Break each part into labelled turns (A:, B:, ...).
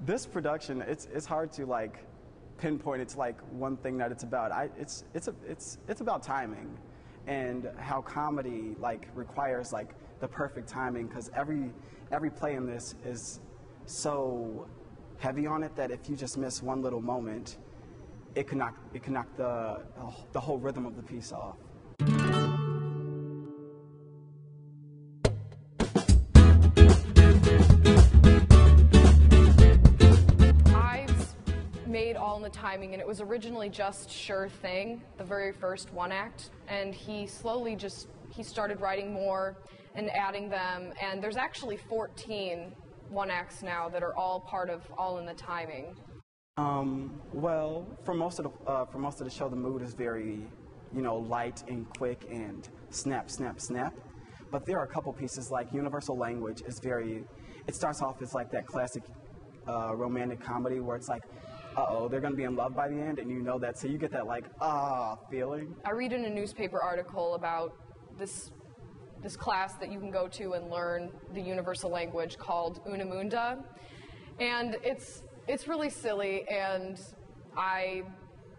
A: This production, it's hard to like pinpoint it's like one thing that it's about. It's about timing and how comedy like requires like the perfect timing, because every play in this is so heavy on it that if you just miss one little moment, it can knock the whole rhythm of the piece off.
B: Ives made all in the timing, and it was originally just Sure Thing, the very first one act, and he slowly he started writing more and adding them, and there's actually 14 one acts now that are all part of All in the Timing.
A: Well, for most of the show, the mood is very, light and quick and snap, snap, snap. But there are a couple pieces like Universal Language is it starts off as like that classic romantic comedy where it's like, uh-oh, they're going to be in love by the end, and you know that, so you get that like, feeling.
B: I read in a newspaper article about this class that you can go to and learn the universal language called Unamunda, and it's really silly, and I'm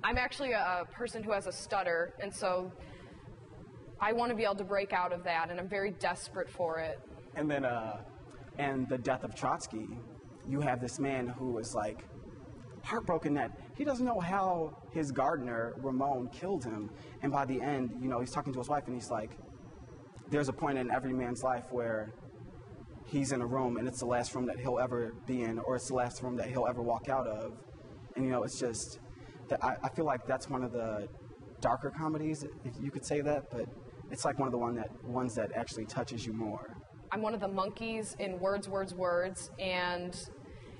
B: actually a person who has a stutter, and so I want to be able to break out of that, and I'm very desperate for it.
A: And then, and the Death of Trotsky, you have this man who is like heartbroken that he doesn't know how his gardener, Ramon, killed him, and by the end, he's talking to his wife, and he's like, there's a point in every man's life where he's in a room and it's the last room that he'll ever be in, or it's the last room that he'll ever walk out of. And it's just that I feel like that's one of the darker comedies, if you could say that, but it's like one of the ones that actually touches you more.
B: I'm one of the monkeys in Words, Words, Words, and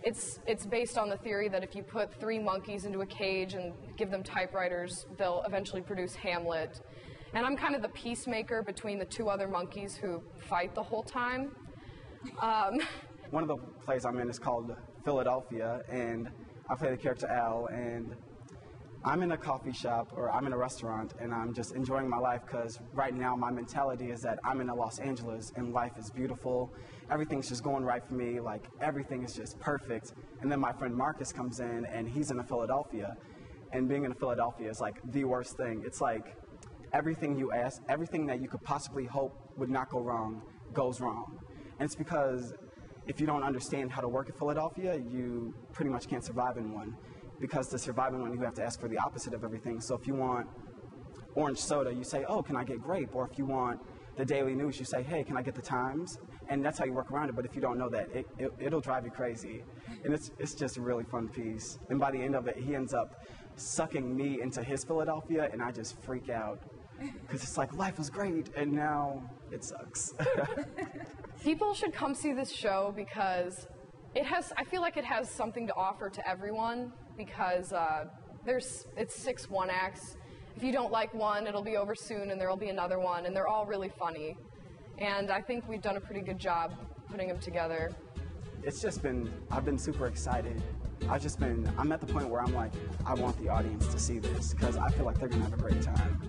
B: it's based on the theory that if you put 3 monkeys into a cage and give them typewriters, they'll eventually produce Hamlet. And I'm kind of the peacemaker between the 2 other monkeys who fight the whole time.
A: One of the plays I'm in is called Philadelphia, and I play the character Al, and I'm in a coffee shop, or I'm in a restaurant, and I'm just enjoying my life, because right now my mentality is that I'm in Los Angeles, and life is beautiful. Everything's just going right for me, like everything is just perfect. And then my friend Marcus comes in, and he's in Philadelphia, and being in Philadelphia is like the worst thing. It's like everything you ask, everything that you could possibly hope would not go wrong, goes wrong. And it's because if you don't understand how to work in Philadelphia, you pretty much can't survive in one. Because to survive in one, you have to ask for the opposite of everything. So if you want orange soda, you say, oh, can I get grape? Or if you want the Daily News, you say, hey, can I get the Times? And that's how you work around it. But if you don't know that, it'll drive you crazy. And it's just a really fun piece. And by the end of it, he ends up sucking me into his Philadelphia, and I just freak out. Because it's like, life was great, and now it sucks.
B: People should come see this show because I feel like it has something to offer to everyone, because it's 6 one acts. If you don't like one, it'll be over soon, and there'll be another one, and they're all really funny. And I think we've done a pretty good job putting them together. I've been super excited. I'm at the point where I'm like, I want the audience to see this, because I feel like they're gonna have a great time.